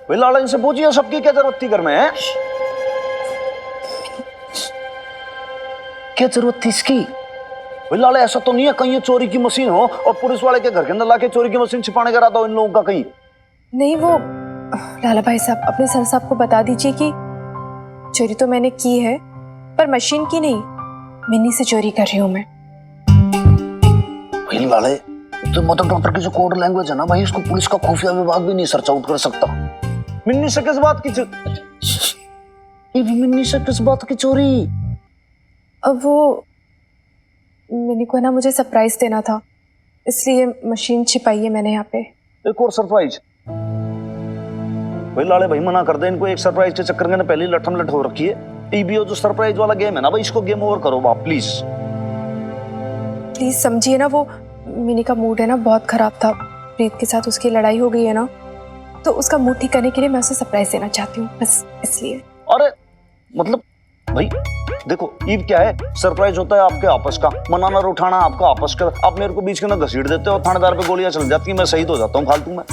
भाई लाला इनसे पूछिए सबकी क्या जरूरत थी घर में है? क्या जरूरत थी इसकी? भाई लाला ऐसा तो नहीं है कहीं ये चोरी की मशीन हो और पुलिस वाले के घर के अंदर लाके चोरी की मशीन छिपाने का इरादा हो इन लोगों का कहीं? नहीं, वो लाला भाई साहब अपने सर साहब को बता दीजिए कि चोरी तो मैंने की है पर मशीन की नहीं, मिन्नी से चोरी कर रही हूँ मैं। भाई लाले तो मदर डॉक्टर की जो कोड लैंग्वेज है ना भाई, इसको पुलिस का खुफिया विभाग भी नहीं सर्च आउट कर सकता। मिन्नी से किस बात की मिन्नी से किस बात की चोरी? अब वो मिन्नी को ना मुझे सरप्राइज देना था, इसलिए मशीन छिपाई है मैंने यहाँ पे। एक और सरप्राइज? भाई लाले भाई मना कर दे इनको, एक सरप्राइज के चक्कर में पहले लठम लठ हो रखी है। टीबीओ जो सरप्राइज वाला गेम है ना भाई, इसको गेम ओवर करो बाप प्लीज। प्लीज समझिए ना, वो मिनी का मूड है ना बहुत खराब था, प्रीत के साथ उसकी लड़ाई हो गई है ना, तो उसका मूड ठीक करने के लिए मैं उसे सरप्राइज देना चाहती हूँ, बस इसलिए। अरे मतलब भाई देखो ईब क्या है, सरप्राइज होता है आपके आपस का, मनाना और उठाना आपका आपस का। आप मेरे को बीच के ना घसीट देते हो, थानेदार पे गोलियां चल जाती है, मैं शहीद हो जाता हूँ फालतू में।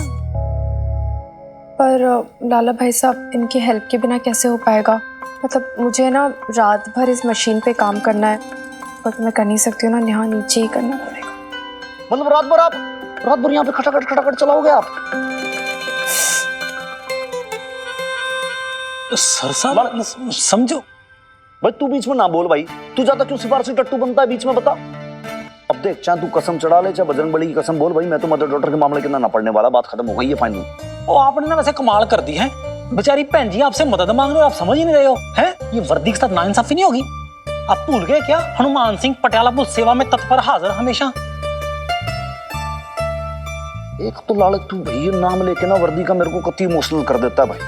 पर लाला भाई साहब इनकी हेल्प के बिना कैसे हो पाएगा? मतलब मुझे ना रात भर इस मशीन पे काम करना है, पर मैं कर नहीं सकती हूँ ना, यहाँ नीचे ही करना पड़ेगा। मतलब रात भर यहाँ पे खटाखट चलाओगे आप? सर साहब समझो। भाई तू बीच में ना बोल भाई, तू ज्यादा क्यों सिफारसी टट्टू बनता है बीच में, बता। अब देख चाहे तू कसम चढ़ा ले चाहे बजरंगबली की कसम बोल भाई, मैं तो मदर डॉटर के मामले के अंदर ना पड़ने वाला, बात खत्म हो गई है फाइनल। ओ आपने ना वैसे कमाल कर दी है, बेचारी बहन जी आपसे मदद मांग रहे हो, आप समझ ही नहीं रहे हो हैं? ये वर्दी के साथ नाइंसाफी नहीं होगी? आप भूल गए क्या हनुमान सिंह पटियाला पुलिस सेवा में तत्पर हाजिर हमेशा। एक तो लालच तू भाई नाम लेके ना वर्दी का मेरे को कति इमोशनल कर देता है भाई,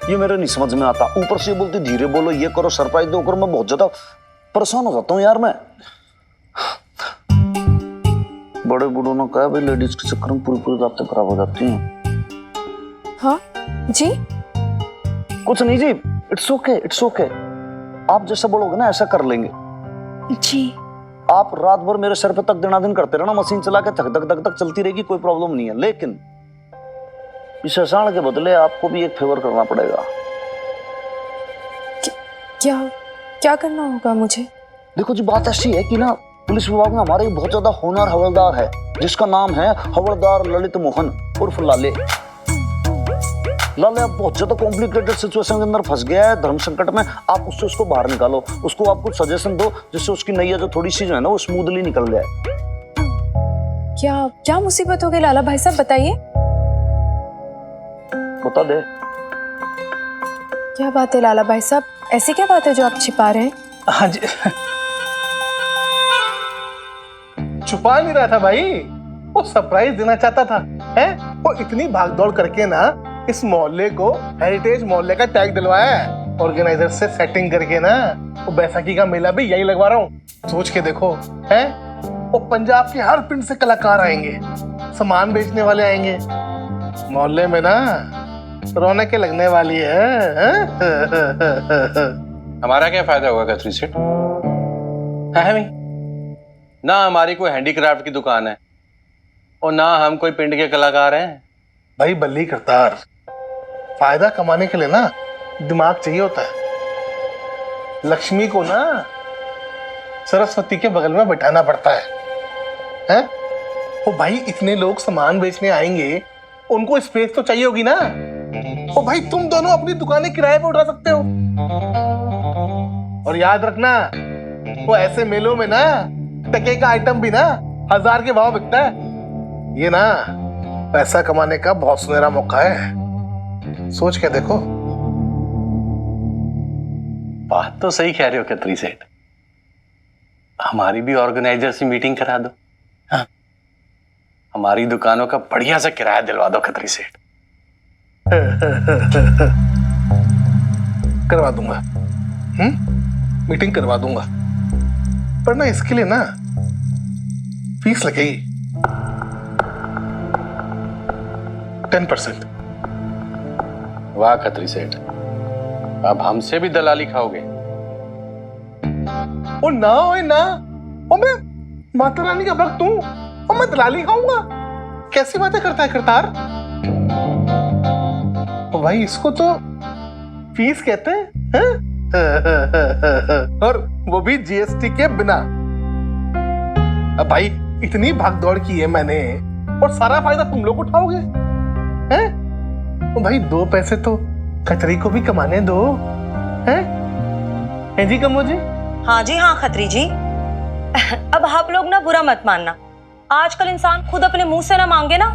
ये मेरे नहीं समझ में आता। ऊपर से बोलती धीरे बोलो, ये करो, सरप्राइज दो करो, मैं बहुत ज्यादा परेशान हो जाता हूँ यार मैं। बड़े बूढ़ों ने कहा भाई लेडीज के चक्कर में पूरी रातें खराब हो जाती हैं। हाँ जी? कुछ नहीं जी, इट्स ओके इट्स ओके, आप जैसा बोलोगे ना ऐसा कर लेंगे जी। आप रात भर मेरे सर पे तक दिना दिन करते रहना, मशीन चला के धक धक धक धक चलती रहेगी, कोई प्रॉब्लम नहीं है। लेकिन इस एहसान के बदले आपको भी एक फेवर करना पड़ेगा। क्या क्या करना होगा मुझे? देखो जी बात ऐसी है कि ना पुलिस विभाग में हमारे बहुत ज्यादा होनहार हवलदार है, जिसका नाम है हवलदार ललित मोहन उर्फ लाले। लाले अब बहुत ज्यादा कॉम्प्लिकेटेड सिचुएशन के अंदर फंस गया है, धर्म संकट में। आप उससे उसको बाहर निकालो, उसको आप कुछ सजेशन दो जिससे उसकी नैया जो थोड़ी सी जो है ना वो स्मूथली निकल जाए। क्या क्या मुसीबत हो गई लाला भाई साहब, बताइए। बता दे। क्या बात है लाला भाई साहब, ऐसी क्या बात है जो आप छिपा रहे हैं? हाँ जी छुपा नहीं रहा था भाई, वो सरप्राइज देना चाहता था। हैं? वो इतनी भागदौड़ करके ना इस मोहल्ले को हेरिटेज मोहल्ले का टैग दिलवाया है, ऑर्गेनाइजर से सेटिंग करके ना वो बैसाखी का मेला भी यही लगवा रहा हूँ। सोच के देखो, हैं? वो पंजाब के हर पिंड से कलाकार आएंगे, सामान बेचने वाले आएंगे, मोहल्ले में ना रौनकें लगने वाली है। हमारा क्या फायदा होगा खत्री सेठ? है भाई ना हमारी कोई हैंडीक्राफ्ट की दुकान है और ना हम कोई पिंड के कलाकार हैं। भाई बल्ली करतार, फायदा कमाने के लिए ना दिमाग चाहिए होता है। लक्ष्मी को ना सरस्वती के बगल में बैठाना पड़ता है, हैं? ओ भाई इतने लोग सामान बेचने आएंगे, उनको स्पेस तो चाहिए होगी ना। ओ भाई तुम दोनों अपनी दुकानें किराए पे उठा सकते हो। और याद रखना वो ऐसे मेलों में ना टके का आइटम भी ना 1000 के भाव बिकता है। ये ना पैसा कमाने का बहुत सुनहरा मौका है, सोच के देखो। बात तो सही कह रहे हो खत्री सेठ, हमारी भी ऑर्गेनाइजर से मीटिंग करा दो। हाँ? हमारी दुकानों का बढ़िया से किराया दिलवा दो खत्री सेठ। करवा दूंगा, मीटिंग करवा दूंगा, पर ना इसके लिए ना फीस लगेगी 10%। वाह खत्री सेठ, अब हमसे भी दलाली खाओगे? ओ ना ओए ना, ओ मैं माता रानी का भक्त हूं और मैं दलाली खाऊंगा? कैसी बातें करता है करतार? तो भाई इसको तो फीस कहते हैं? और वो भी जीएसटी के बिना। अब भाई इतनी भागदौड़ की है मैंने और सारा फायदा तुम लोग उठाओगे हैं? तो भाई 2 पैसे तो खतरी को भी कमाने दो, हैं जी कमो जी? हाँ जी हाँ खत्री जी। अब आप लोग ना बुरा मत मानना, आजकल इंसान खुद अपने मुंह से ना मांगे ना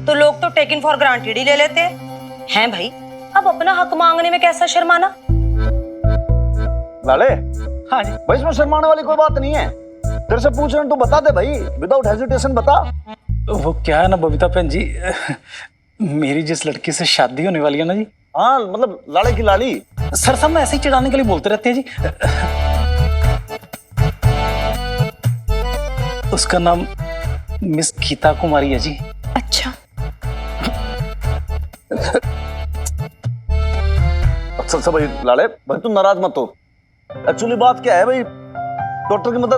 तो लोग तो टेकन फॉर ग्रांटेड ही ले लेते हैं भाई। अब अपना हक मांगने में कैसा शर्माना। लाले, हाँ जी भाई इसमें शर्माने वाली कोई बात नहीं है। तेरे से पूछ रहे हैं, तू बता दे भाई, विदाउट हेजिटेशन बता। वो क्या है ना बबीता बहन जी, मेरी जिस लड़की से शादी होने वाली है ना जी। हाँ मतलब लाले की लाली। सर साहब ऐसे ही चिढ़ाने के लिए बोलते रहते हैं जी। उसका नाम मिस गीता कुमारी है जी। अच्छा, अच्छा भाई लाले, भाई तू नाराज मत हो। एक्चुअली बात क्या है भाई, डॉक्टर की मदर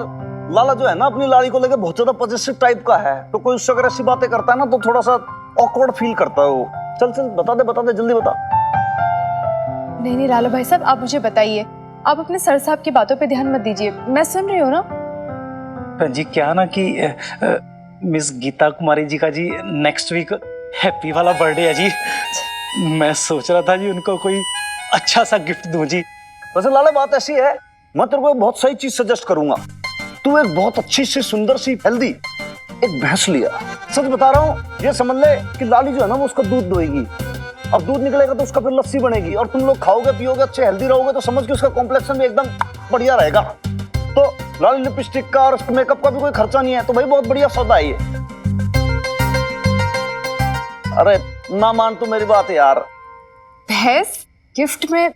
लाला जो है ना अपनी लाड़ी को लेकर बहुत ज्यादा पॉजिटिव टाइप का है, तो कोई उससे अगर ऐसी बातें करता है ना तो थोड़ा सा ऑकवर्ड फील करता है वो। चल चल बता दे जल्दी बता। नहीं नहीं लाला भाई साहब, आप मुझे बताइए, आप अपने सर साहब की बातों पे ध्यान मत दीजिए, मैं सुन रही हूँ ना। बहन जी क्या ना कि मिस गीता कुमारी जी का जी नेक्स्ट वीक हैप्पी वाला बर्थडे है जी। मैं सोच रहा था जी उनको कोई अच्छा सा गिफ्ट दूं जी। वैसे लाले बात ऐसी है, मैं तेरे को एक बहुत सही चीज सजेस्ट करूंगा। तू एक बहुत अच्छी सी सुंदर सी हेल्दी एक भैंस लिया। सच बता रहा हूँ, ये समझ ले कि लाली जो है ना वो उसका दूध दोएगी, अब दूध निकलेगा तो उसका फिर लस्सी बनेगी और तुम लोग खाओगे पियोगे अच्छे हेल्दी रहोगे तो समझ के उसका कॉम्प्लेक्शन भी एकदम बढ़िया रहेगा। तो लाली लिपस्टिक का और मेकअप का भी कोई खर्चा नहीं है, तो भाई बहुत बढ़िया सौदा है ये। अरे ना मान तू मेरी बात यार। भैंस गिफ्ट में?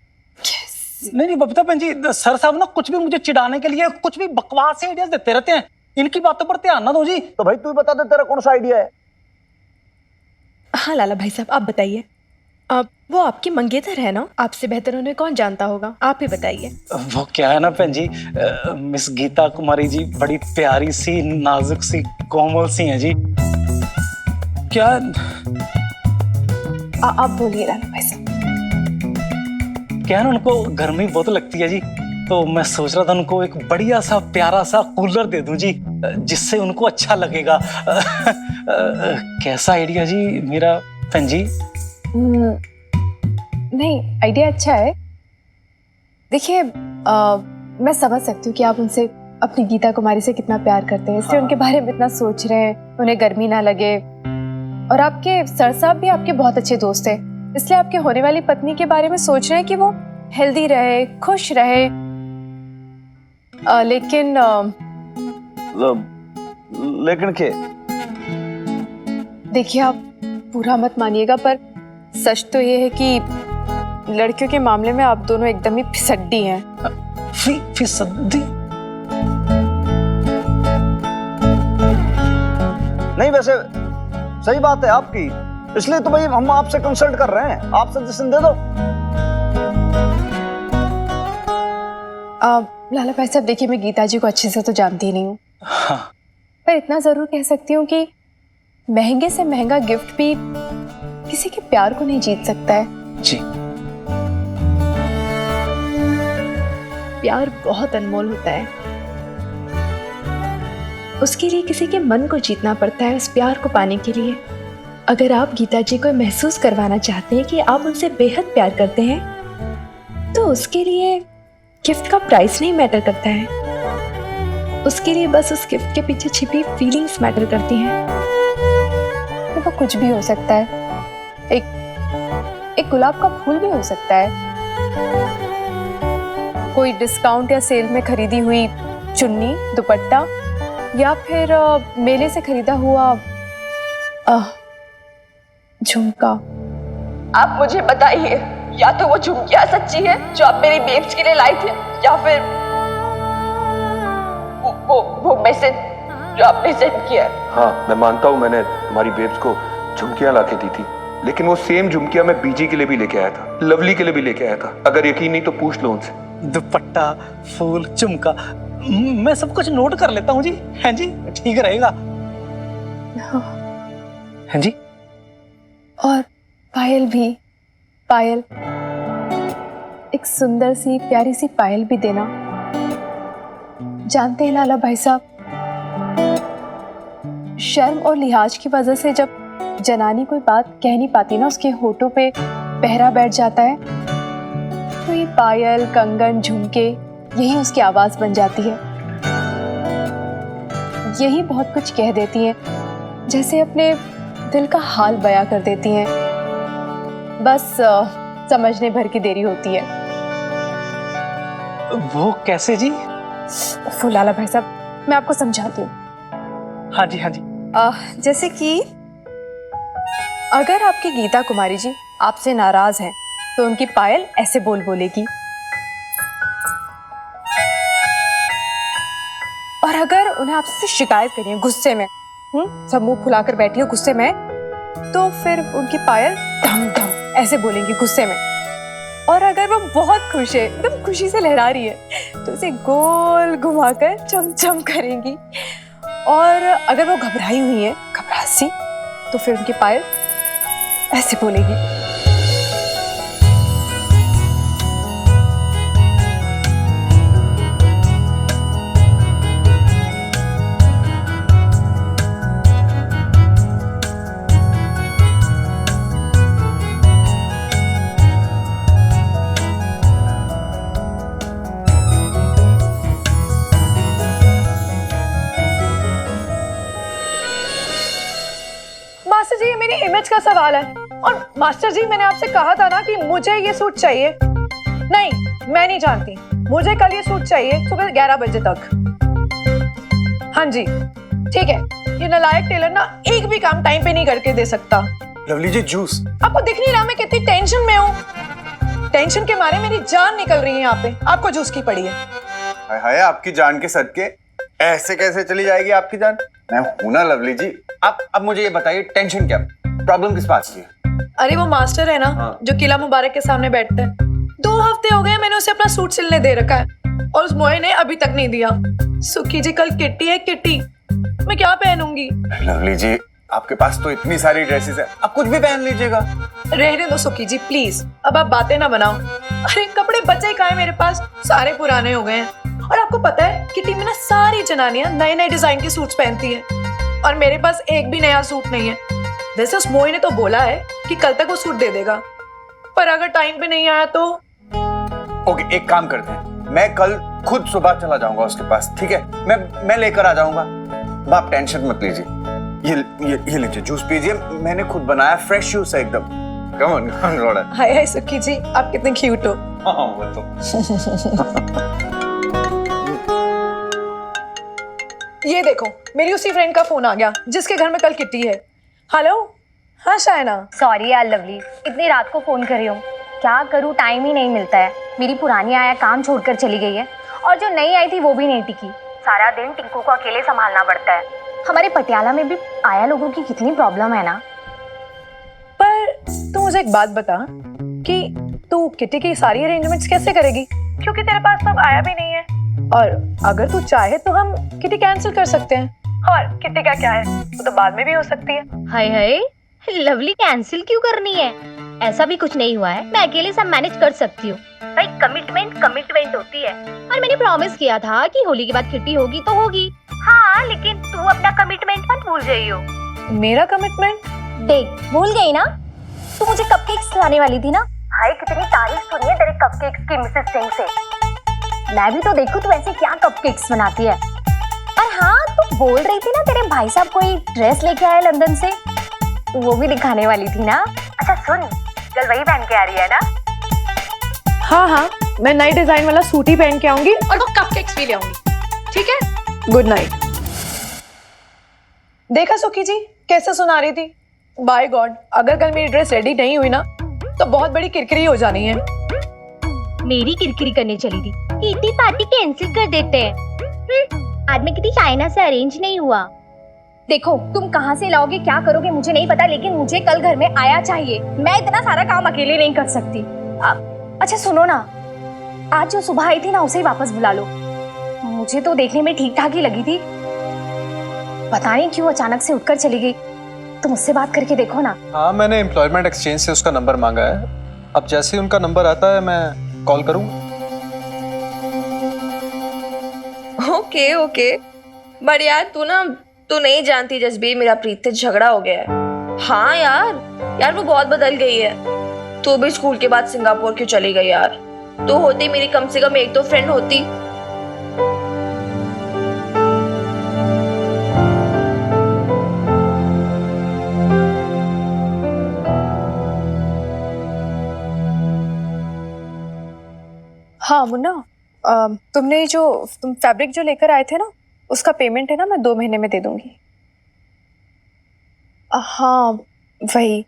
नहीं बबीता बहन जी, सर साहब ना कुछ भी मुझे चिढ़ाने के लिए कुछ भी बकवास आइडियाज देते रहते हैं, इनकी बातों पर ध्यान ना दो जी। तो भाई तू बता दे तेरा कौन सा आइडिया है। हाँ लाला भाई साहब आप बताइए। वो आपकी मंगेतर है ना, आपसे बेहतर उन्हें कौन जानता होगा, आप ही बताइए। वो क्या है ना बहन जी, मिस गीता कुमारी जी बड़ी प्यारी सी नाजुक सी कोमल सी हैं जी। क्या आप बोलिए लाला भाई साहब। क्या है ना, उनको गर्मी बहुत लगती है जी, तो मैं सोच रहा था उनको एक बढ़िया सा प्यारा सा कूलर दे दूं जी, जिससे उनको अच्छा लगेगा। कैसा आइडिया जी मेरा बहन जी? नहीं आइडिया अच्छा है। देखिए मैं समझ सकती हूँ कि आप उनसे अपनी गीता कुमारी से कितना प्यार करते हैं, इसलिए उनके बारे में इतना सोच रहे हैं, उन्हें गर्मी ना लगे। और आपके सर साहब भी आपके बहुत अच्छे दोस्त हैं, इसलिए आपके होने वाली पत्नी के बारे में सोच रहे हैं कि वो हेल्दी रहे, खुश रहे। लेकिन के देखिए आप पूरा मत मानिएगा, पर सच तो ये है कि लड़कियों के मामले में आप दोनों एकदम ही फिसड्डी हैं। फिसड्डी? नहीं वैसे सही बात है आपकी, इसलिए तो भाई हम आपसे कंसल्ट कर रहे हैं, आप सजेशन दे दो। लाला भाई साहब देखिए, मैं गीता जी को अच्छे से तो जानती ही नहीं हूँ, हाँ। पर इतना जरूर कह सकती हूँ कि महंगे से महंगा गिफ्ट भी किसी के प्यार को नहीं जीत सकता है जी। प्यार बहुत अनमोल होता है, उसके लिए किसी के मन को जीतना पड़ता है उस प्यार को पाने के लिए। अगर आप गीता जी को महसूस करवाना चाहते हैं कि आप उनसे बेहद प्यार करते हैं, तो उसके लिए गिफ्ट का प्राइस नहीं मैटर करता है, उसके लिए बस उस गिफ्ट के पीछे छिपी फीलिंग्स मैटर करती हैं। तो वो कुछ भी हो सकता है, एक गुलाब का फूल भी हो सकता है, कोई डिस्काउंट या सेल में खरीदी हुई चुन्नी, दुपट्टा, या फिर मेले से खरीदा हुआ झुमका। आप मुझे बताइए, या तो वो झुमकियां सच्ची है जो आप मेरी बेब्स के लिए लाई थे, या फिर वो मैसेज जो आपने सेंड किया है। हाँ मैं मानता हूँ, मैंने हमारी बेब्स को झुमकियां लाके दी थी, लेकिन वो सेम झुमकियां मैं बीजी के लिए भी लेके आया था, लवली के लिए भी लेके आया था। अगर यकीन नहीं तो पूछ लो उनसे। दुपट्टा, फूल, झुमका, मैं सब कुछ नोट कर लेता हूँ जी। हैं जी, ठीक रहेगा। हैं जी। और पायल भी। पायल, एक सुंदर सी प्यारी सी पायल भी देना। जानते हैं लाला भाई साहब, शर्म और लिहाज की वजह से जब जनानी कोई बात कह नहीं पाती ना, उसके होठों पे पहरा बैठ जाता है, तो ये पायल, कंगन, झुमके यही उसकी आवाज बन जाती है। यही बहुत कुछ कह देती हैं, जैसे अपने दिल का हाल बयां कर देती हैं। बस समझने भर की देरी होती है। वो कैसे जी? उफ़, लाला भाई साहब, मैं आपको समझाती हूँ। हाँ जी, हाँ जी। जैसे कि अगर आपकी गीता कुमारी जी आपसे नाराज हैं, तो उनकी पायल ऐसे बोलेगी। और अगर उन्हें आपसे शिकायत करनी है गुस्से में, सब मुंह फुलाकर बैठी हो गुस्से में, तो फिर उनकी पायल धम धम ऐसे बोलेंगी गुस्से में। और अगर वो बहुत खुश है, एकदम खुशी से लहरा रही है, तो उसे गोल घुमाकर चमचम करेंगी। और अगर वो घबराई हुई है, घबराहट सी, तो फिर उनकी पायल ऐसे बोलेगी। मास्टर जी, ये मेरी इमेज का सवाल है। और मास्टर जी, मैंने आपसे कहा था ना कि मुझे ये सूट चाहिए। नहीं, मैं नहीं जानती, मुझे कल ये सूट चाहिए सुबह 11 बजे तक। हाँ जी, ठीक है। ये नालायक टेलर ना एक भी काम टाइम पे नहीं करके दे सकता। लवली जी, जूस। आपको दिख नहीं रहा मैं कितनी टेंशन में हूँ? टेंशन के मारे मेरी जान निकल रही है यहाँ पे। आपको जूस की पड़ी है। हाय हाय, आपकी जान के सदके ऐसे कैसे चली जाएगी आपकी जान? मैं हूं ना लवली जी। अब मुझे ये बताइए, टेंशन क्या, प्रॉब्लम किस बात की है? अरे वो मास्टर है ना, जो किला मुबारक के सामने बैठता है, 2 हफ्ते हो गए मैंने उसे अपना सूट सिलने दे रखा है, और उस मोए ने अभी तक नहीं दिया। सुखी जी, कल किट्टी है, किट्टी, मैं क्या पहनूंगी? लवली जी, आपके पास तो इतनी सारी ड्रेसेस है, आप कुछ भी पहन लीजिएगा। रहने दो सुखी जी, प्लीज, अब आप बातें ना बनाओ। अरे कपड़े बचे ही कहाँ मेरे पास, सारे पुराने हो गए हैं। और आपको पता है, किटी में ना सारी जनानियां नए नए डिजाइन के सूट्स पहनती हैं, और मेरे पास एक भी नया सूट नहीं है। वैसे उस मोई ने तो बोला है कि कल तक वो सूट दे देगा, पर अगर टाइम पे नहीं आया तो? ओके, एक काम करते हैं, मैं कल खुद सुबह चला जाऊंगा उसके पास, ठीक है? मैं लेकर आ जाऊंगा। अब आप टेंशन मत लीजिए। ये लीजिए, जूस पीजिए, मैंने खुद बनाया, फ्रेश जूस है एकदम। कम ऑन रोड़ा। हाय हाय सुखी जी, आप कितने क्यूट हो। हाँ, वो तो। ये देखो, मेरी उसी फ्रेंड का फोन आ गया जिसके घर में कल किट्टी है। हेलो, हाँ शायना। सॉरी यार लवली, इतनी रात को फोन कर रही हूँ, क्या करूँ, टाइम ही नहीं मिलता है। मेरी पुरानी आया काम छोड़कर चली गई है, और जो नई आई थी वो भी नहीं टिकी। सारा दिन टिंकू को अकेले संभालना पड़ता है। हमारे पटियाला में भी आया लोगों की कितनी प्रॉब्लम है ना। पर तू मुझे एक बात बता कि तू किट्टी की सारी अरेंजमेंट्स कैसे करेगी, क्योंकि तेरे पास तो अब आया भी नहीं है। और अगर तू चाहे तो हम किट्टी कैंसिल कर सकते हैं, और किट्टी का क्या है, वो तो बाद में भी हो सकती है। हाय हाय, लवली कैंसिल क्यों करनी है? ऐसा भी कुछ नहीं हुआ है, मैं अकेले सब मैनेज कर सकती हूँ। भाई कमिटमेंट होती है, और मैंने प्रॉमिस किया था कि होली के बाद किट्टी होगी तो होगी। हाँ, लेकिन तू अपना कमिटमेंट मत भूल जाइयो। मेरा कमिटमेंट? देख, भूल गई ना? तू मुझे कपकेक्स खिलाने वाली थी ना। हाय, कितनी तारीफ सुनी है तेरे कपकेक्स की मिसेस सिंह से। मैं भी तो देखूं तू ऐसे क्या कपकेक्स बनाती है। और हाँ, तू बोल रही थी ना तेरे भाई साहब कोई ड्रेस लेके आए लंदन से, तू वो भी दिखाने वाली थी ना। अच्छा सुन, कल वही पहन के आ रही है ना? हाँ, मैं नई डिजाइन वाला सूट ही पहन के आऊंगी, और वो कपकेक्स भी ले आऊंगी, ठीक है? Good night. देखा सुखी जी कैसे सुना रही थी? बाय गॉड, अगर कल मेरी ड्रेस रेडी नहीं हुई ना, तो बहुत बड़ी किरकिरी हो जानी है। मेरी किरकिरी करने चली थी, किटी पार्टी कैंसिल कर देते हैं। आज में किटी चाइना से अरेंज नहीं हुआ। देखो, तुम कहाँ से लाओगे, क्या करोगे मुझे नहीं पता, लेकिन मुझे कल घर में आया चाहिए। मैं इतना सारा काम अकेले नहीं कर सकती। अच्छा सुनो ना, आज जो सुबह आई थी ना, उसे ही वापस बुला लो। मुझे तो देखने में ठीक ठाक ही लगी थी, पता नहीं क्यों अचानक से उठकर चली गई। तुम उससे बात करके देखो ना। हाँ, मैंने एम्प्लॉयमेंट एक्सचेंज से उसका नंबर मांगा है, अब जैसे ही उनका नंबर आता है मैं कॉल करूंगा। ओके ओके, बट यार तू नहीं जानती जसबीर, मेरा प्रीत से झगड़ा हो गया है। हाँ यार वो बहुत बदल गई है। तू भी स्कूल के बाद सिंगापुर क्यों चली गई यार? तू होती मेरी कम से कम एक तो फ्रेंड होती। हाँ मुन्ना, तुम फैब्रिक जो लेकर आए थे ना, उसका पेमेंट है ना, मैं 2 महीने में दे दूंगी। हाँ वही।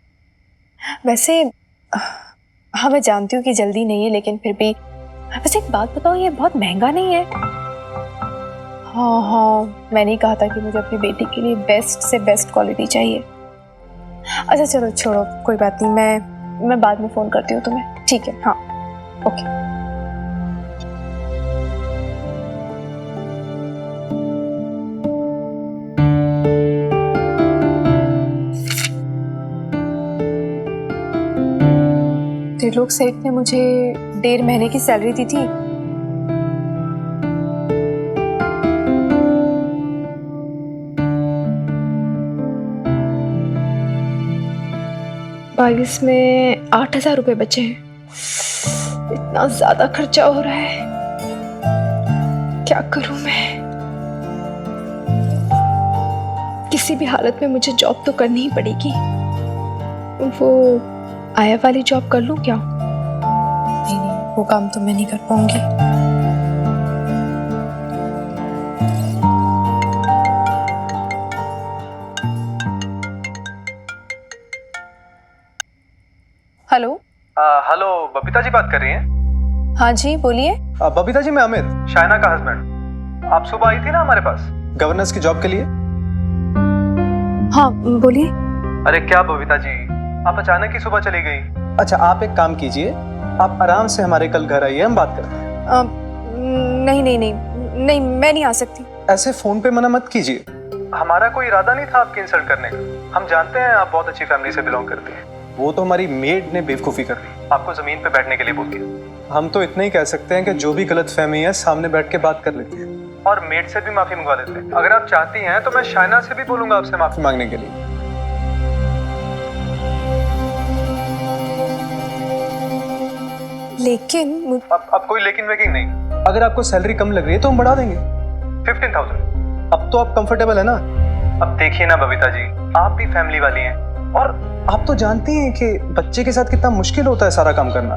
वैसे हाँ मैं जानती हूँ कि जल्दी नहीं है, लेकिन फिर भी वैसे एक बात बताओ, ये बहुत महंगा नहीं है? हाँ मैंने ही कहा था कि मुझे अपनी बेटी के लिए बेस्ट से बेस्ट क्वालिटी चाहिए। अच्छा चलो छोड़ो, कोई बात नहीं, मैं बाद में फ़ोन करती हूँ तुम्हें, ठीक है? हाँ ओके। त्रिलोक सेठ ने मुझे 1.5 महीने की सैलरी दी थी। बाईस में 8,000 रुपए बचे हैं। इतना ज्यादा खर्चा हो रहा है, क्या करूं मैं? किसी भी हालत में मुझे जॉब तो करनी ही पड़ेगी। वो आया वाली जॉब कर लूं क्या? नहीं, वो काम तो मैं नहीं कर पाऊंगी। हेलो। हेलो, बबीता जी बात कर रही हैं? हाँ जी बोलिए। बबीता जी, मैं अमित, शायना का हस्बैंड। आप सुबह आई थी ना हमारे पास गवर्नेंस की जॉब के लिए? हाँ बोलिए। अरे क्या बबीता जी, आप अचानक ही सुबह चली गई। अच्छा आप एक काम कीजिए, आप आराम से हमारे कल घर आइए, हम बात करते हैं। नहीं मैं नहीं आ सकती। ऐसे फोन पे मना मत कीजिए, हमारा कोई इरादा नहीं था आपकी इंसल्ट करने का। हम जानते हैं आप बहुत अच्छी फैमिली से बिलोंग करते हैं। वो तो हमारी मेड ने बेवकूफ़ी कर दी, आपको ज़मीन पे बैठने के लिए बोल दिया। हम तो इतना ही कह सकते हैं कि जो भी गलत फहमी है सामने बैठ के बात कर लेते हैं, और मेड से भी माफ़ी मंगवा लेते हैं। अगर आप चाहती हैं तो मैं शायना से भी बोलूँगा आपसे माफ़ी मांगने के लिए। लेकिन अब कोई लेकिन वेकिन नहीं। अगर आपको सैलरी कम लग रही है तो हम बढ़ा देंगे 15,000। अब तो आप कंफर्टेबल है ना? अब देखिए ना बबीता जी, आप भी फैमिली वाली हैं, और आप तो जानती हैं कि बच्चे के साथ कितना मुश्किल होता है सारा काम करना।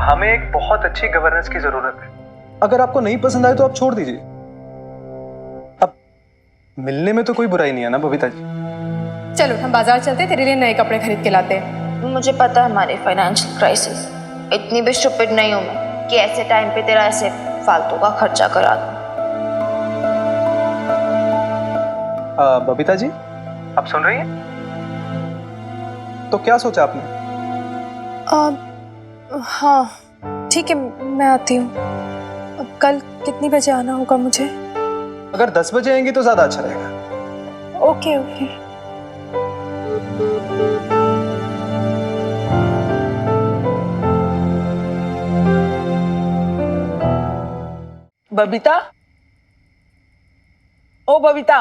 हमें एक बहुत अच्छी गवर्नेंस की जरूरत है। अगर आपको नहीं पसंद आए तो आप छोड़ दीजिए। अब मिलने में तो कोई बुराई नहीं है ना बबीता जी? चलो हम बाजार चलते, तेरे लिए नए कपड़े खरीद के लाते हैं। मुझे पता है हमारी फाइनेंशियल क्राइसिस, इतनी भी स्टूपिड नहीं हूँ मैं कि ऐसे टाइम पे तेरा ऐसे फालतू का खर्चा करा दूं। बबीता जी, आप सुन रही हैं? तो क्या सोचा आपने? हाँ ठीक है, मैं आती हूँ। अब कल कितनी बजे आना होगा मुझे? अगर 10 बजे आएंगी तो ज्यादा अच्छा रहेगा। Okay okay. बबीता, ओ बबीता।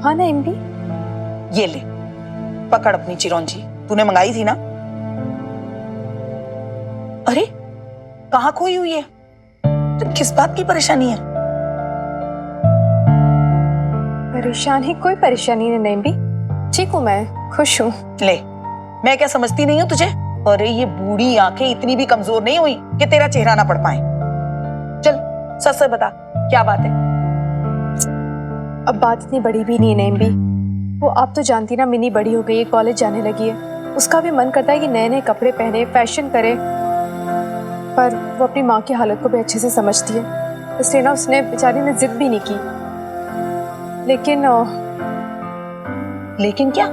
हाँ ना एमडी, ये ले पकड़ अपनी चिरौंजी, तूने मंगाई थी ना। अरे कहाँ खोई हुई है? तो किस बात की परेशानी है? परेशानी? कोई परेशानी नहीं एमडी, ठीक हूँ मैं, खुश हूँ। ले, मैं क्या समझती नहीं हूँ तुझे? अरे ये बूढ़ी आंखें इतनी भी कमजोर नहीं हुई कि तेरा चेहरा ना पढ़ पाए। चल सच सच बता, क्या बात है? अब बात इतनी बड़ी भी नहीं है एमबी, वो आप तो जानती ना, मिनी बड़ी हो गई है, कॉलेज जाने लगी है, उसका भी मन करता है कि नए नए कपड़े पहने, फैशन करे, पर वो अपनी माँ की हालत को भी अच्छे से समझती है, इसलिए ना उसने बेचारी ने जिद भी नहीं की। लेकिन क्या?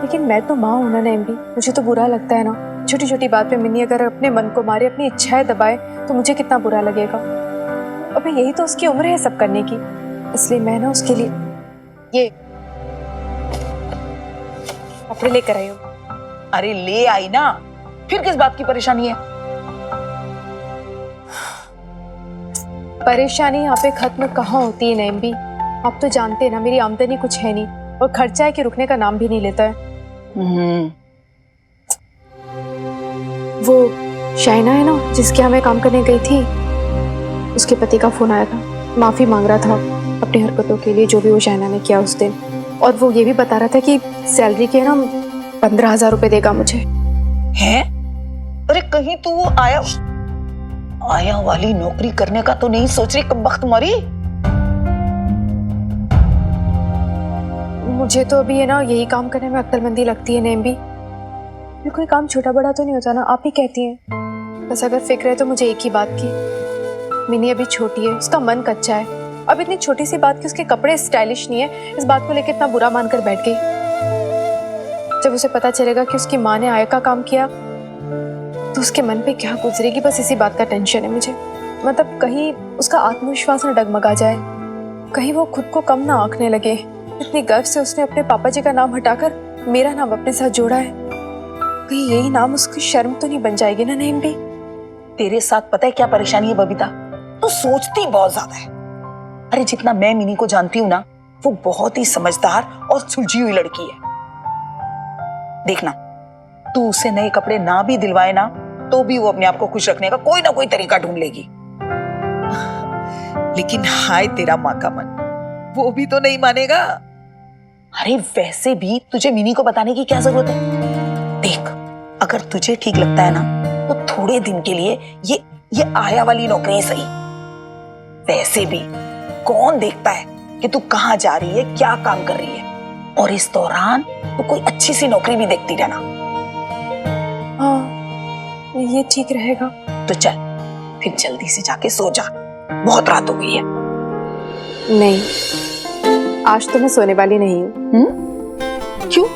लेकिन मैं तो माँ हूं ना एमबी, मुझे तो बुरा लगता है ना। छोटी छोटी बात पे मिनी अगर अपने मन को मारे, अपनी इच्छाएं दबाए, तो मुझे कितना बुरा लगेगा। अबे यही तो उसकी उम्र है सब करने की, इसलिए मैं ना उसके लिए ये कपड़े लेकर आई हूँ। अरे ले आई ना, फिर किस बात की परेशानी है? परेशानी यहाँ पे खत्म कहाँ होती है नईम भी। आप तो जानते हैं ना मेरी आमदनी कुछ है नहीं और खर्चा है कि रुकने का नाम भी नहीं लेता है। वो शाइना है ना जिसके यहाँ मैं काम करने गई थी, उसके पति का फोन आया था, माफी मांग रहा था अपनी हरकतों के लिए जो भी वो शाइना ने किया उस दिन। और वो ये भी बता रहा था कि सैलरी के ना 15,000 रुपए देगा मुझे। हैं? अरे कहीं तू वो आया वाली नौकरी करने का तो नहीं सोच रही कबख्त मरी? मुझे तो अभी है ना यही काम करने में अक्लमंदी लगती है नेम भी। ये कोई काम छोटा बड़ा तो नहीं होता ना, आप ही कहती हैं। बस अगर फिक्र है तो मुझे एक ही बात की, मिनी अभी छोटी है, उसका मन कच्चा है। अब इतनी छोटी सी बात कि उसके कपड़े स्टाइलिश नहीं है, इस बात को लेकर इतना बुरा मानकर बैठ गई। जब उसे पता चलेगा कि उसकी माँ ने आय का काम किया तो उसके मन पे क्या गुजरेगी, बस इसी बात का टेंशन है मुझे। मतलब कहीं उसका आत्मविश्वास न डगमगा जाए, कहीं वो खुद को कम ना आंकने लगे। इतनी गर्व से उसने अपने पापा जी का नाम हटाकर मेरा नाम अपने साथ जोड़ा है, कहीं यही नाम उसकी शर्म तो नहीं बन जाएगी ना नईम भी। तेरे साथ पता है क्या परेशानी है बबीता? तू सोचती बहुत ज्यादा है। अरे जितना मैं मिनी को जानती हूँ ना, वो बहुत ही समझदार और सुलझी हुई लड़की है। देखना, तू उसे नए कपड़े ना भी दिलवाए ना तो भी वो अपने आप को खुश रखने का कोई ना कोई तरीका ढूंढ लेगी। लेकिन हाय तेरा माँ का मन, वो भी तो नहीं मानेगा। अरे वैसे भी तुझे मिनी को बताने की क्या जरूरत है? देख, अगर तुझे ठीक लगता है ना तो थोड़े दिन के लिए ये आया वाली नौकरी सही। वैसे भी कौन देखता है कि तू कहाँ जा रही है, क्या काम कर रही है। और इस दौरान तू कोई अच्छी सी नौकरी भी देखती रहना। हाँ, ये ठीक रहेगा। तो चल फिर जल्दी से जाके सो जा, बहुत रात हो गई है। नहीं, आज तो मैं सोने वाली नहीं हूँ। क्यों?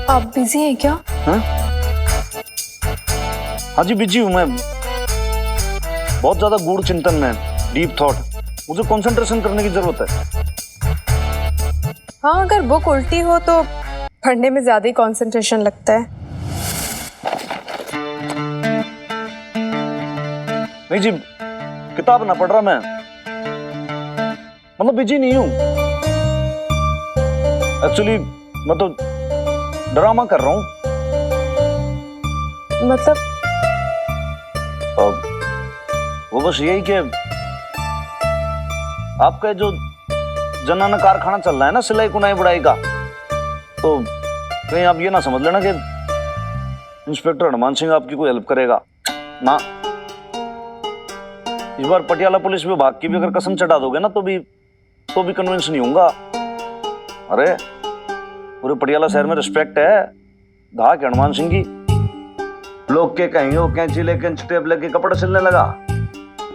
आप बिजी हैं क्या? हाँ जी बिजी हूँ मैं, बहुत ज्यादा गूढ़ चिंतन में, डीप थॉट। मुझे कंसंट्रेशन करने की जरूरत है। हाँ, अगर बुक उल्टी हो तो पढ़ने में ज्यादा ही कंसंट्रेशन लगता है। नहीं जी, किताब ना पढ़ रहा मैं, मतलब बिजी नहीं हूँ। एक्चुअली मैं तो ड्रामा कर रहा हूँ। मतलब वो बस यही कि आपका जो जनाना कारखाना चल रहा है ना सिलाई कुनाई बुनाई का, तो कहीं आप ये ना समझ लेना कि इंस्पेक्टर हनुमान सिंह आपकी कोई हेल्प करेगा ना। इस बार पटियाला पुलिस विभाग की भी अगर कसम चढ़ा दोगे ना तो भी कन्विंस नहीं होऊंगा। अरे पूरे पटियाला शहर में रिस्पेक्ट है धाक हनुमान सिंह की। लोग के कहीं हो कैंची लेके टेप लेके कपड़े सिलने लगा।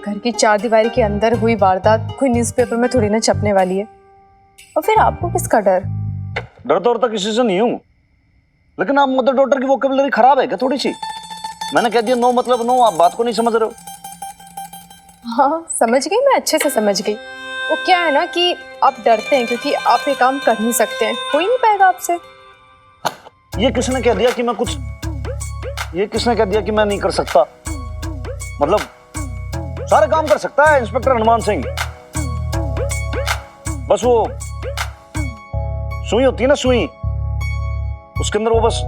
घर की चार दीवारी के अंदर हुई वारदात कोई न्यूज़पेपर में थोड़ी ना छपने वाली है। और फिर आपको किसका डर? डर तो और तक किसी से नहीं हूं, लेकिन आप मदर डॉटर की वोकेबुलरी खराब है क्या थोड़ी सी? मैंने कह दिया नो मतलब नो, आप बात को नहीं समझ रहे हो। हाँ समझ गई, मैं अच्छे से समझ गई। वो क्या है ना कि आप डरते हैं क्योंकि आप ये काम कर नहीं सकते हैं, हो ही नहीं पाएगा आपसे। ये किसने कह दिया कि मैं कुछ, ये किसने कह दिया कि मैं नहीं कर सकता? मतलब सारे काम कर सकता है इंस्पेक्टर हनुमान सिंह। बस वो सुई होती है ना, सुई, उसके अंदर वो बस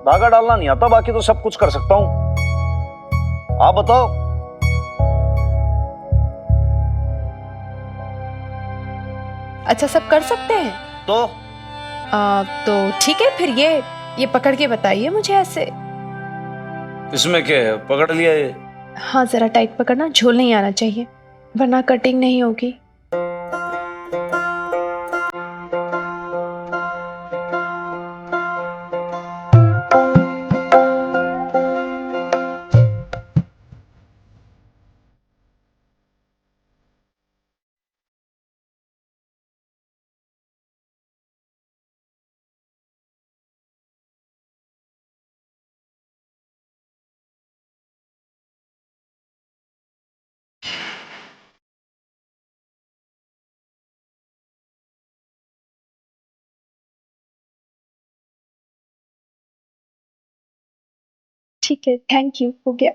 धागा डालना नहीं आता, बाकी तो सब कुछ कर सकता हूं। आप बताओ। अच्छा सब कर सकते हैं? तो तो ठीक है, फिर ये पकड़ के बताइए मुझे ऐसे। इसमें क्या है, पकड़ लिया ये। हाँ, जरा टाइट पकड़ना, झोल नहीं आना चाहिए वरना कटिंग नहीं होगी। ठीक है, थैंक यू, हो गया।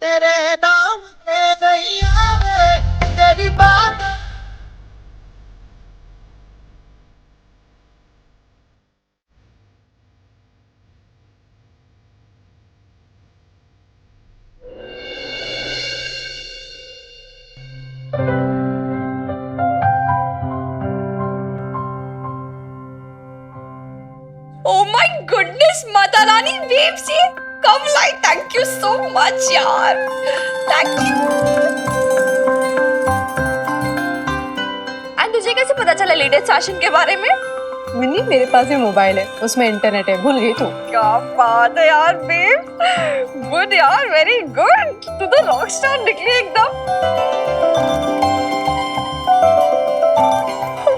तेरे नाम पे नहीं आवे तेरी बात। Oh my goodness, Mata Rani waves ये कब लाई? थैंक यू सो मच यार, थैंक यू। एंड तुझे कैसे पता चला लेटेस्ट फैशन के बारे में? मिनी, मेरे पास ही मोबाइल है, उसमें इंटरनेट है, भूल गई तू? क्या बात है यार बेब, गुड यार, वेरी गुड। तू तो रॉक स्टार निकली एकदम।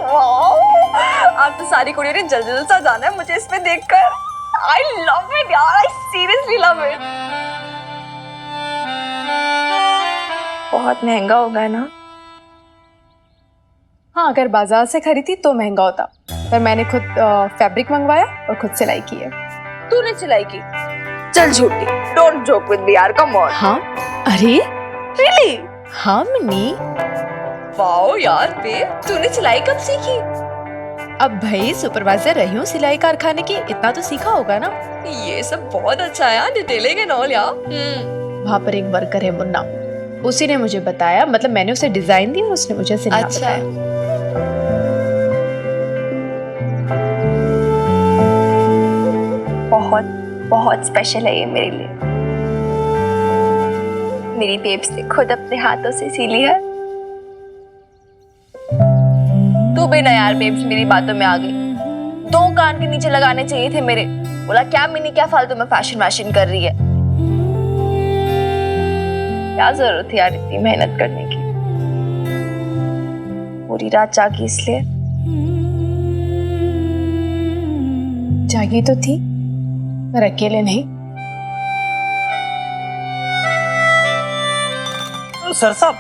वाओ, आप तो सारी कुड़ियों ने जल्द जल्द सा जाना है मुझे इसमें देखकर। I love it यार, I seriously love it। बहुत महंगा होगा ना? हाँ, अगर बाजार से खरीदी तो महंगा होता, पर मैंने खुद फैब्रिक मंगवाया और खुद सिलाई की है। तूने सिलाई की? चल झूठी, डोंट जोक विद मी यार, कम ऑन। हाँ, अरे रियली? हाँ मिनी। वाओ यार बेब, तूने सिलाई कब सीखी? अब भाई सुपरवाइजर रही हूँ सिलाई कारखाने की, इतना तो सीखा होगा ना। ये सब बहुत अच्छा है यार, डिटेलिंग एंड ऑल यार। वहाँ पर एक वर्कर है मुन्ना, उसी ने मुझे बताया, मतलब मैंने उसे डिजाइन दी और उसने मुझे सिलना बताया। बहुत बहुत स्पेशल है ये मेरे लिए। मेरी बेब्स ने खुद अपने हाथों से सिली है। तू भी ना यार बेब्स मेरी बातों में आ गई। 2 कान के नीचे लगाने चाहिए थे मेरे। बोला क्या मिनी, क्या फालतू में फैशन वैशन कर रही है। क्या जरूरत थी यार इतनी मेहनत करने की। पूरी रात जागी इसलिए। जागी तो थी, पर अकेले नहीं। सर साहब,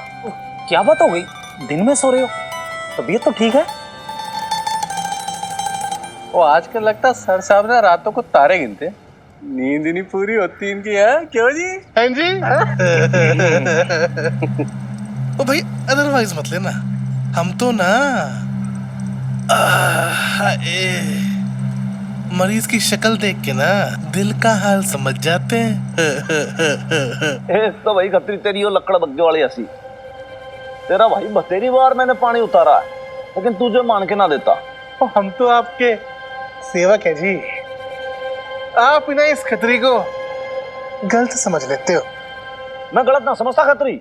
क्या बात हो गई? दिन में सो रहे हो? तबीयत तो ठीक है? वो आजकल लगता सर साहब ना रातों को तारे गिनते, नींद नहीं पूरी होती इनकी है। क्यों जी? हाँ जी। ओ भाई अदरवाइज मत लेना, हम तो ना मरीज की शक्ल देख के ना दिल का हाल समझ जाते हैं। एक तो भाई खतरी तेरी वो लकड़ बग्गे वाली हंसी, तेरा भाई बतेरी बार मैंने पानी उतारा है, लेकिन तुझे मान के ना देता। हम तो आपके सेवक है जी। आप ना इस खतरी को गलत समझ लेते हो। मैं गलत ना समझता खतरी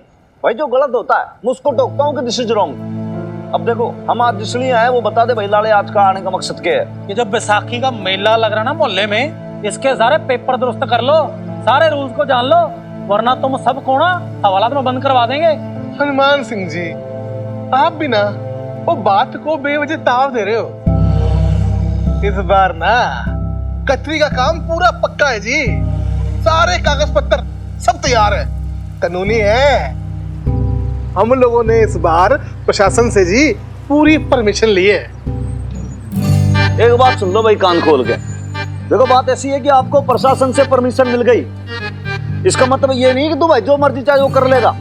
भाई, जो गलत होता है मैं उसको टोकता हूँ कि दिस इज रॉन्ग। अब देखो हम आज इसलिए आए वो बता दे भाई लाले, आज का आने का मकसद क्या है? ये जब बैसाखी का मेला लग रहा ना मोहल्ले में, इसके सारे पेपर दुरुस्त कर लो, सारे रूल्स को जान लो, वरना तुम सब को ना हवालात में बंद करवा देंगे। हनुमान सिंह जी, आप भी ना वो बात को बेवजह ताव दे रहे हो। इस बार ना कचरी का काम पूरा पक्का है जी। सारे कागज पत्तर सब तैयार है, कानूनी है। हम लोगों ने इस बार प्रशासन से जी पूरी परमिशन ली है। एक बात सुन लो भाई कान खोल के, देखो बात ऐसी है कि आपको प्रशासन से परमिशन मिल गई, इसका मतलब ये नहीं कि तू भाई जो मर्जी चाहे वो कर लेगा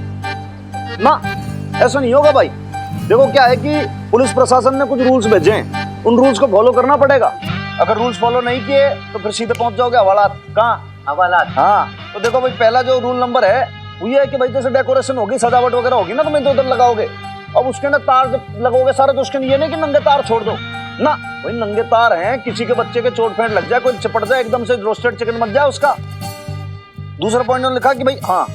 ना, ऐसा नहीं होगा भाई। देखो क्या है कि पुलिस प्रशासन ने कुछ रूल्स भेजे हैं, उन रूल्स को फॉलो करना पड़ेगा। अगर रूल्स फॉलो नहीं किए तो फिर सीधे पहुंच जाओगे हवालात। कहाँ? हवालात। हाँ तो देखो भाई, पहला जो रूल नंबर है वो ये है कि भाई जैसे डेकोरेशन होगी, सजावट वगैरह होगी ना, तो मैं तो उधर लगाओगे। अब उसके अंदर तार जब लगोगे सारे, तो उसके अंदर ये नहीं कि नंगे तार छोड़ दो ना, भाई नंगे तार हैं, किसी के बच्चे के चोट फेंट लग जाए, कोई चपट जाए एकदम से, रोस्टेड चिकन बन जाए उसका। दूसरा पॉइंट ने लिखा कि भाई हाँ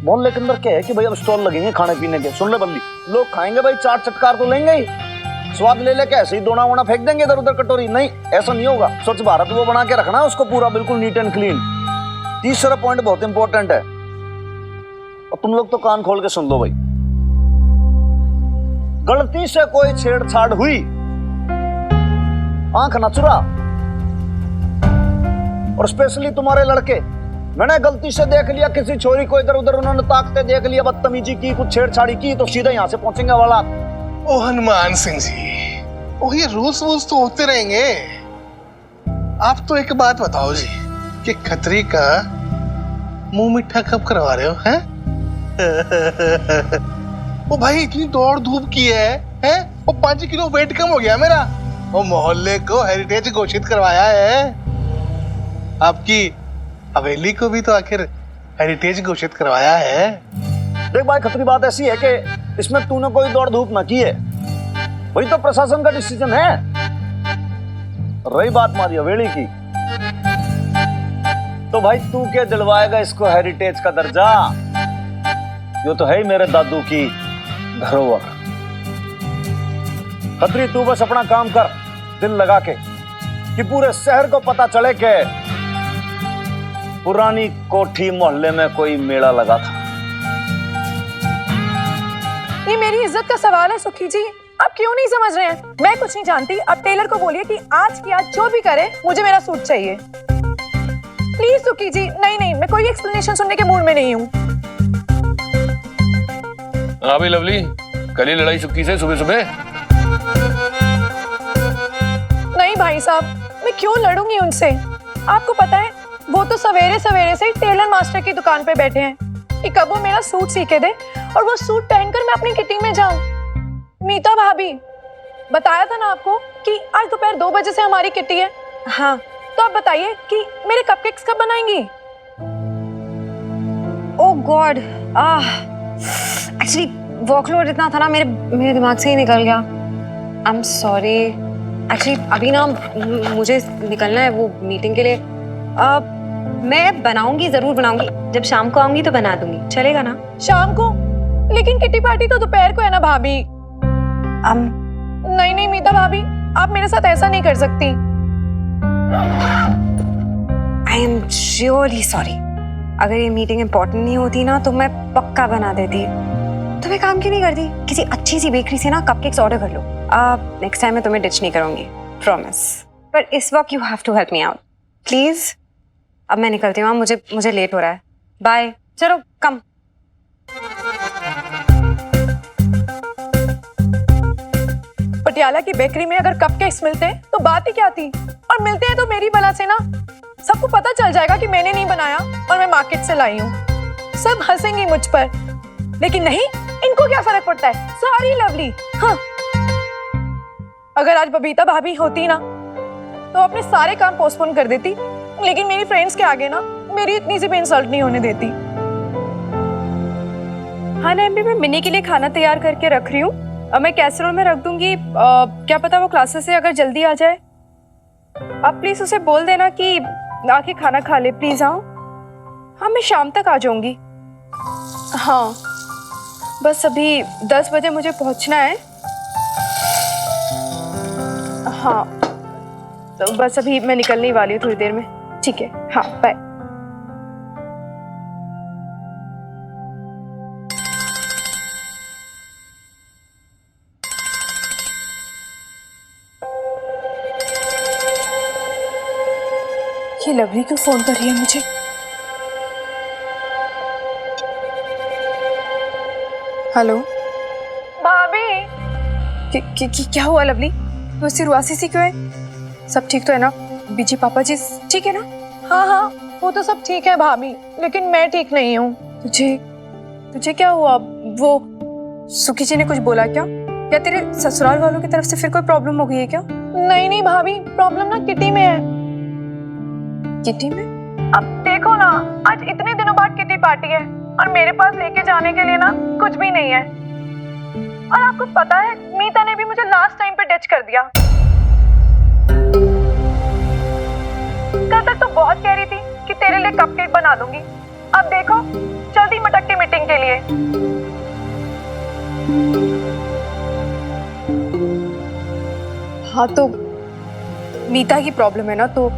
मोहल्ले के अंदर क्या है कि भाई अब स्टॉल लगेंगे खाने पीने के। सुन ले बल्ली, लोग खाएंगे भाई, चाट चटकार तो लेंगे ही, स्वाद ले लेके ऐसे ही दोना वोना फेंक देंगे इधर उधर कटोरी, नहीं ऐसा नहीं होगा। स्वच्छ भारत वो बना के रखना है उसको पूरा बिल्कुल नीट एंड क्लीन। तीसरा पॉइंट बहुत इंपॉर्टेंट है, और तुम लोग तो कान खोल के सुन लो भाई, गलती से कोई छेड़छाड़ हुई, आंख न चुरा। और स्पेशली तुम्हारे लड़के, मैंने गलती से देख लिया किसी छोरी को इधर उधर, उन्होंने ताकते देख लिया, बदतमीजी की, कुछ छेड़छाड़ी की, तो सीधे यहां से पहुंचेंगे हवालात। ओ हनुमान सिंह जी, ओ ये रूल्स वूल्स तो होते रहेंगे। आप तो एक बात बताओ जी कि खतरी का मुंह मीठा कब करवा रहे हो हैं? ओ भाई इतनी दौड़ धूप की है? वो 5 किलो वेट कम हो गया मेरा। वो मोहल्ले को हेरिटेज घोषित करवाया है। आपकी हवेली को भी तो आखिर हेरिटेज घोषित करवाया है। देख भाई खतरी बात ऐसी है कि इसमें तूने कोई दौड़ धूप ना की है, वही तो प्रशासन का डिसीजन है। रही बात हमारी हवेली की, तो भाई तू क्या दिलवाएगा इसको हेरिटेज का दर्जा? जो तो है ही मेरे दादू की धरोहर। खतरी तू बस अपना काम कर दिल लगा के, कि पूरे शहर को पता चले कि पुरानी कोठी मोहल्ले में कोई मेला लगा था। ये मेरी इज्जत का सवाल है सुखी जी, आप क्यों नहीं समझ रहे हैं? मैं कुछ नहीं जानती, अब टेलर को बोलिए कि आज की आज जो भी करे मुझे मेरा सूट चाहिए। प्लीज सुखी जी। नहीं, मैं कोई एक्सप्लेनेशन सुनने के मूड में नहीं हूँ। हाँ भाई लवली, कल ही लड़ाई चुकी से सुबह सुबह। नहीं भाई साहब, मैं क्यों लड़ूंगी उनसे? आपको पता है वो तो सवेरे सवेरे से ही टेलर मास्टर की दुकान पे बैठे हैं कि कब वो मेरा सूट सीके दे और वो सूट पहनकर मैं अपनी किटी में जाऊं। मीता भाभी, बताया था ना आपको कि आज दोपहर 2 बजे से हमारी किटी है। हाँ तो आप बताइए कि मेरे कपकेक्स कब बनाएंगी? ओह गॉड, एक्चुअली वर्कलोड इतना था ना, मेरे दिमाग से ही निकल गया। I am sorry. एक्चुअली अभी ना मुझे निकलना है वो मीटिंग के लिए। मैं बनाऊंगी, जरूर बनाऊंगी, जब शाम को आऊंगी तो बना दूंगी, चलेगा ना? शाम को? लेकिन किटी पार्टी तो दोपहर को है ना भाभी। नहीं मीता भाभी, आप मेरे साथ ऐसा नहीं कर सकती। I am really sorry. अगर ये मीटिंग इम्पोर्टेंट नहीं होती ना तो मैं पक्का बना देती। तो मैं काम क्यों नहीं करती? किसी अच्छी सी बेकरी से ना कपकेक्स ऑर्डर कर लो। नेक्स्ट टाइम मैं तुम्हें डिच नहीं करूंगी, प्रॉमिस। पर इस वक्त you have to help me out please. अब मैं निकलती हूँ, मुझे लेट हो रहा है। बाय। चलो कम। पटियाला की बेकरी में अगर कपकेक्स मिलते तो बात ही क्या थी, और मिलते हैं तो मेरी वजह से ना सबको पता चल जाएगा कि मैंने नहीं बनाया और मैं मार्केट से लाई हूँ। सब हंसेंगे मुझ पर, लेकिन नहीं, इनको क्या फर्क पड़ता है? Sorry lovely. हाँ, अगर आज बबीता भाभी होती ना तो अपने सारे काम पोस्टपोन कर देती, लेकिन मेरी फ्रेंड्स के आगे ना मेरी इतनी सी भी इंसल्ट नहीं होने देती। हाँ ना अम्मी, मैं मिनी के लिए खाना तैयार करके रख रही हूँ। अब मैं कैसरोल में रख दूंगी। क्या पता वो क्लासेस से अगर जल्दी आ जाए। आप प्लीज उसे बोल देना कि आके खाना खा ले प्लीज। हाँ मैं शाम तक आ जाऊंगी। हाँ बस अभी 10 बजे मुझे पहुंचना है। हाँ तो बस अभी मैं निकलने ही वाली हूँ थोड़ी देर में। ठीक है, हाँ बाय। ये लवली क्यों फोन कर रही है मुझे? हेलो भाभी। क्या हुआ लवली? तू इसी रुआसी सी क्यों है? सब ठीक तो है ना? बीजी पापा जी ठीक है ना? हाँ हाँ वो तो सब ठीक है भाभी, लेकिन मैं ठीक नहीं हूँ। तुझे क्या हुआ? वो सुखी जी ने कुछ बोला क्या? क्या तेरे ससुराल वालों की तरफ से फिर कोई प्रॉब्लम हो गई है क्या? नहीं भाभी, प्रॉब्लम ना किटी में है। किटी में? अब देखो ना, आज इतने दिनों बाद किटी पार्टी है और मेरे पास लेके जाने के लिए ना कुछ भी नहीं है। और आपको पता है मीता ने भी मुझे लास्ट टाइम पे डिच कर दिया। कल तक तो बहुत कह रही थी कि तेरे लिए कपकेक बना दूंगी। अब देखो जल्दी मटकती मीटिंग के लिए। हाँ तो मीता की प्रॉब्लम है ना, तो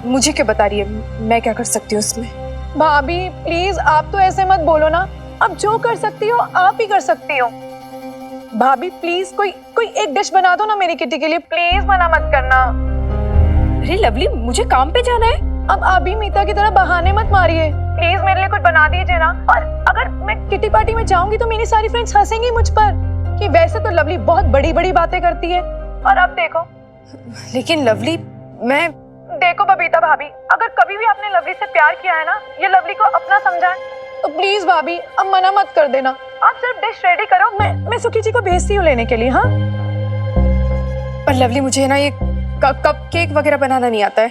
मुझे क्या बता रही है? मैं क्या कर सकती हूँ उसमें? भाभी प्लीज आप तो ऐसे मत बोलो ना। अब जो कर सकती हो आप ही कर सकती हो। भाभी प्लीज कोई एक डिश बना दो ना मेरी किटी के लिए, प्लीज मना मत करना। अरे लवली मुझे काम पे जाना है। अब आप भी मीता की तरह बहाने मत मारिए, प्लीज मेरे लिए कुछ बना दीजिए ना। और अगर मैं किटी पार्टी में जाऊंगी तो मेरी सारी फ्रेंड्स हंसेंगी मुझ पर कि वैसे तो लवली बहुत बड़ी बड़ी बातें करती है। और अब देखो। लेकिन लवली मैं देखो बबीता भाभी, अगर कभी भी आपने लवली से प्यार किया है ना, ये लवली को अपना समझा तो प्लीज भाभी अब मना मत कर देना। आप सिर्फ डिश रेडी करो, मैं सुखी जी को भेजती हूँ लेने के लिए। हाँ पर लवली मुझे ना ये कप केक वगैरह बनाना नहीं आता है।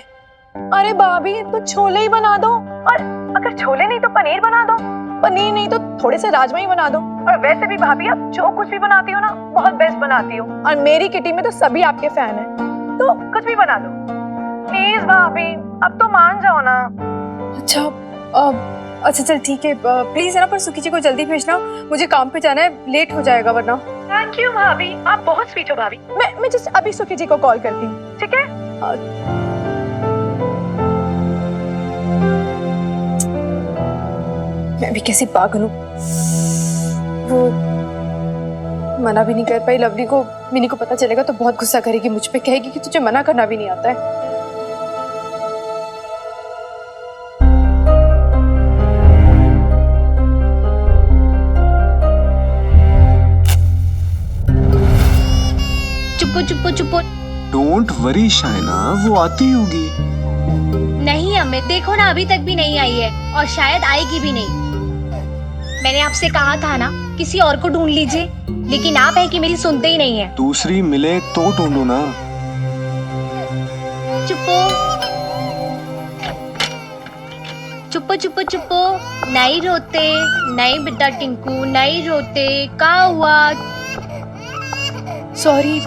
अरे भाभी तो छोले ही बना दो, और अगर छोले नहीं तो पनीर बना दो, पनीर नहीं तो थोड़े से राजमा ही बना दो। और वैसे भी भाभी आप जो कुछ भी बनाती हो ना बहुत बेस्ट बनाती हो, और मेरी किटी में तो सभी आपके फैन हैं, तो कुछ भी बना दो प्लीज भाभी। अब तो मान जाओ ना। अच्छा चल ठीक है, प्लीज है ना, पर सुखी जी को जल्दी भेजना, मुझे काम पे जाना है, लेट हो जाएगा वरना। थैंक यू भाभी, आप बहुत स्वीट हो भाभी। मैं जस्ट अभी सुखी जी को कॉल करती हूँ, ठीक है? मैं भी कैसी पागल हूँ, वो मना भी नहीं कर पाई लवली को। मिनी को पता चलेगा तो बहुत गुस्सा करेगी मुझ पे, कहेगी कि तुझे मना करना भी नहीं आता है। चुप्पो चुप्पो। डोंट वरी शाइना, वो आती होगी। नहीं अमित, देखो ना अभी तक भी नहीं आई है और शायद आएगी भी नहीं। मैंने आपसे कहा था ना किसी और को ढूंढ लीजिए, लेकिन आप है कि मेरी सुनते ही नहीं है। दूसरी मिले तो ढूंढो ना। चुप्पो चुप्पो चुप्पो चुप्पो। नहीं रोते, नहीं बेटा टिंकू नहीं रोते, क्या हुआ? सॉरी,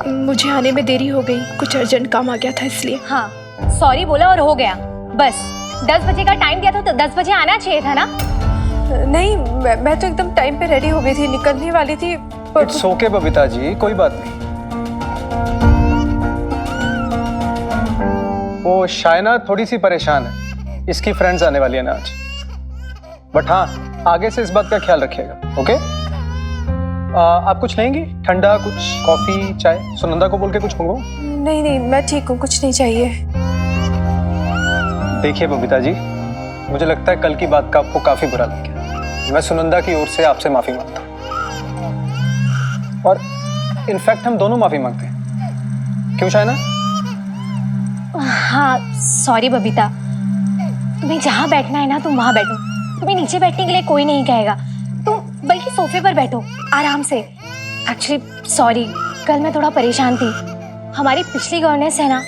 मुझे आने में देरी हो गई, कुछ अर्जेंट काम आ गया था इसलिए। हाँ सॉरी बोला और हो गया बस। 10 बजे का टाइम दिया था तो 10 बजे आना चाहिए था ना। नहीं मैं तो एकदम टाइम पे रेडी हो गई थी, निकलने वाली थी। इट्स ओके बबीता जी, कोई बात नहीं। वो शाइना थोड़ी सी परेशान है, इसकी फ्रेंड्स आने वाली है ना आज। बट हाँ आगे से इस बात का ख्याल रखिएगा, ओके? आप कुछ लेंगी? ठंडा कुछ, कॉफी, चाय? सुनंदा को बोल के कुछ मंगवाऊं? नहीं मैं ठीक हूँ, कुछ नहीं चाहिए। देखिए बबीता जी, मुझे लगता है कल की बात का आपको काफी बुरा लग गया। मैं सुनंदा की ओर से आपसे माफी मांगता हूँ, और इनफैक्ट हम दोनों माफी मांगते हैं। क्यों शाइना? हाँ सॉरी बबीता, तुम्हें जहाँ बैठना है ना तुम वहाँ बैठो, तुम्हें नीचे बैठने के लिए कोई नहीं कहेगा, तुम बल्कि सोफे पर बैठो आराम से। एक्चुअली सॉरी, कल मैं थोड़ा परेशान थी। हमारी पिछली गवर्नेंस है ना,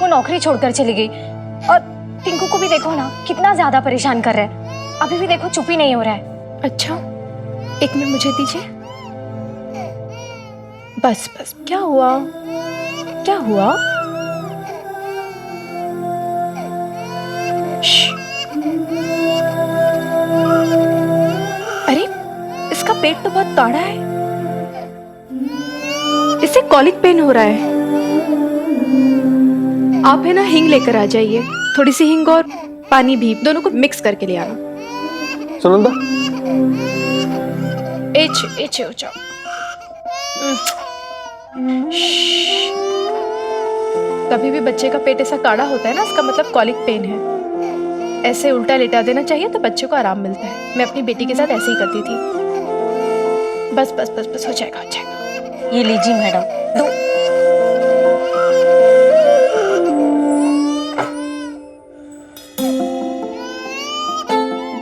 वो नौकरी छोड़कर चली गई, और टिंकू को भी देखो ना कितना ज्यादा परेशान कर रहा है। अभी भी देखो चुप ही नहीं हो रहा है। अच्छा एक मिनट मुझे दीजिए। बस बस, क्या हुआ? क्या हुआ? अरे इसका पेट तो बहुत ताड़ा है, इसे कॉलिक पेन हो रहा है। आप है ना हींग लेकर आ जाइए, थोड़ी सी हींग और पानी भी, दोनों को मिक्स करके ले आना। सुनंदा, एच हो जाओ। कभी भी बच्चे का पेट ऐसा काढ़ा होता है ना, इसका मतलब कॉलिक पेन है। ऐसे उल्टा लेटा देना चाहिए तो बच्चे को आराम मिलता है। मैं अपनी बेटी के साथ ऐसे ही करती थी। बस बस बस बस, हो जाएगा हो जाएगा। ये लीजिए मैडम, दो।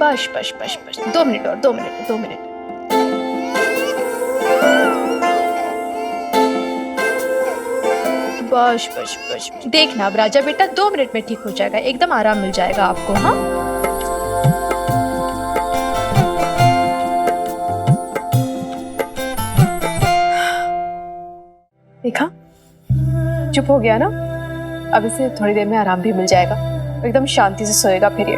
बस बस बस बस, 2 मिनट और, 2 मिनट 2 मिनट। बस बस बस, देखना अब राजा बेटा 2 मिनट में ठीक हो जाएगा, एकदम आराम मिल जाएगा आपको। हाँ देखा, चुप हो गया ना। अब इसे थोड़ी देर में आराम भी मिल जाएगा, एकदम शांति से सोएगा फिर ये।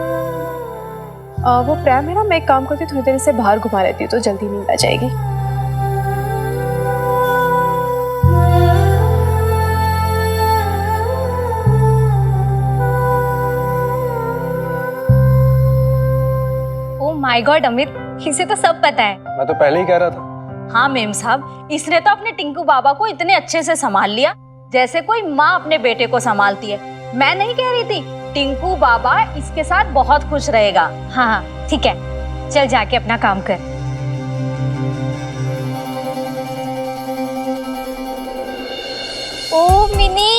वो प्रेम है ना, मैं एक काम करती हूँ, थोड़ी देर से बाहर घुमा लेती हूँ तो जल्दी नींद आ जाएगी। ओह माय गॉड अमित, इसे तो सब पता है। मैं तो पहले ही कह रहा था। हाँ मेम साहब, इसने तो अपने टिंकू बाबा को इतने अच्छे से संभाल लिया जैसे कोई माँ अपने बेटे को संभालती है। मैं नहीं कह रही थी, टिंकू बाबा इसके साथ बहुत खुश रहेगा। हाँ हाँ ठीक है, चल जाके अपना काम कर। ओ मिनी,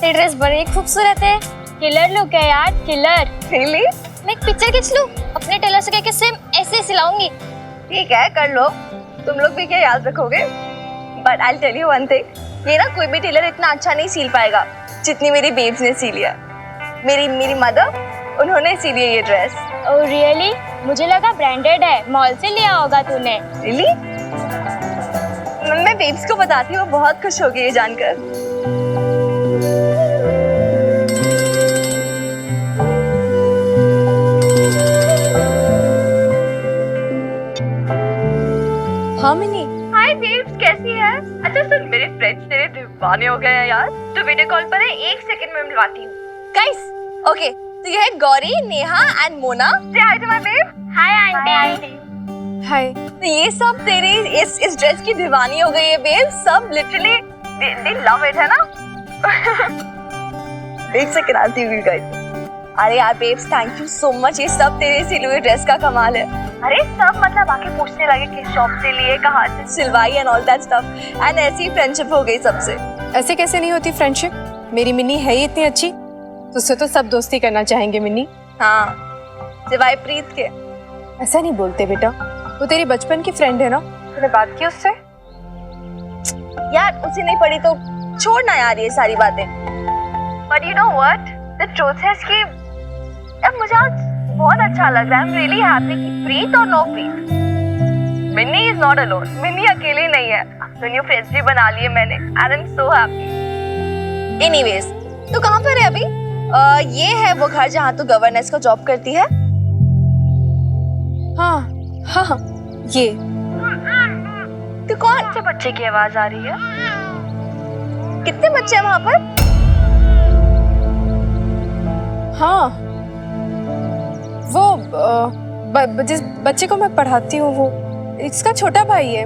ये ड्रेस बड़ी खूबसूरत है। किलर लुक है यार, किलर। रियली? मैं एक पिक्चर खींच लूं, अपने टेलर से कह के सेम ऐसे सिलाऊंगी। ठीक है, कर लो। तुम लोग भी क्या याद रखोगे? But I tell you one thing, ये ना कोई भी टेलर इतना अच्छा नहीं सिल पाएगा जितनी मेरी बेब्स ने सिली है। मेरी मदर, उन्होंने सिली है ये ड्रेस। Oh really? मुझे लगा ब्रांडेड है, मॉल से लिया होगा तूने। रियली? मैं बेब्स को बताती हूँ, वो बहुत खुश होगी ये जानकर। हाँ मिनी। हाय बेब्स, कैसी है? अच्छा सुन, मेरे फ्रेंड्स तेरे दीवाने हो गए हैं यार। तो वीडियो कॉल पर है, 1 सेकंड में मिलवाती हूँ। गाइस, ओके, तो ये है Gauri, Neha and Mona. Say hi to my babe. Hi aunty. Hi. तो ये सब तेरी इस ड्रेस की दीवानी हो गई है बेब। सब लिटरली दे लव इट, है ना? 1 सेकंड आती हूँ गाइस। अरे यार babes, thank you so much, ये सब तेरे सिली हुई ड्रेस का कमाल है। अरे सब मतलब आके पूछने लगे किस शॉप से लिए, कहाँ से सिलवाई and all that stuff. And ऐसी फ्रेंडशिप हो गई सबसे। ऐसे कैसे नहीं होती फ्रेंडशिप? मेरी मिनी है ही इतनी अच्छी, तो उससे तो सब दोस्ती करना चाहेंगे मिनी। हाँ, सिवाय प्रीत के। ऐसा नहीं बोलते बेटा, वो तेरी बचपन की फ्रेंड है ना। तूने बात की उससे? यार उसे नहीं पड़ी तो छोड़ना यार ये सारी बातें। But you know what, the truth है कि अब मुझे आज बहुत अच्छा लग रहा है। आई एम रियली हैप्पी कि प्रीत और no Preet, Minni is not alone. Minni अकेली नहीं है, तो न्यू फ्रेंड्स भी बना लिए मैंने। I am so happy. Anyways, तू कहाँ पर है अभी? ये है वो घर जहाँ तू गवर्नेंस का जॉब करती है। हाँ हाँ हाँ, ये। तू कौन से बच्चे की आवाज आ रही है? कितने बच्चे हैं वहाँ पर? हाँ, वो जिस बच्चे को मैं पढ़ाती हूँ, वो इसका छोटा भाई है,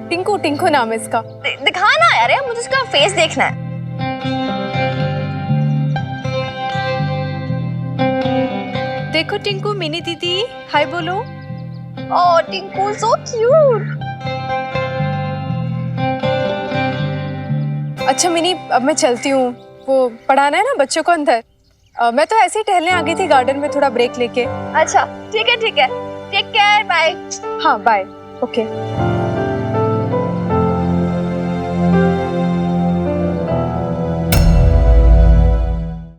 टिंकू। टिंकू नाम है इसका। दिखा ना यार, मुझे उसका फेस देखना है। देखो टिंकू, मिनी दीदी हाय बोलो। ओह टिंकू, सो क्यूट। अच्छा मिनी, अब मैं चलती हूँ, वो पढ़ाना है ना बच्चों को अंदर। मैं तो ऐसे ही टहलने आ गई थी गार्डन में, थोड़ा ब्रेक लेके। अच्छा ठीक है, टेक केयर, बाय। हाँ बाय, ओके।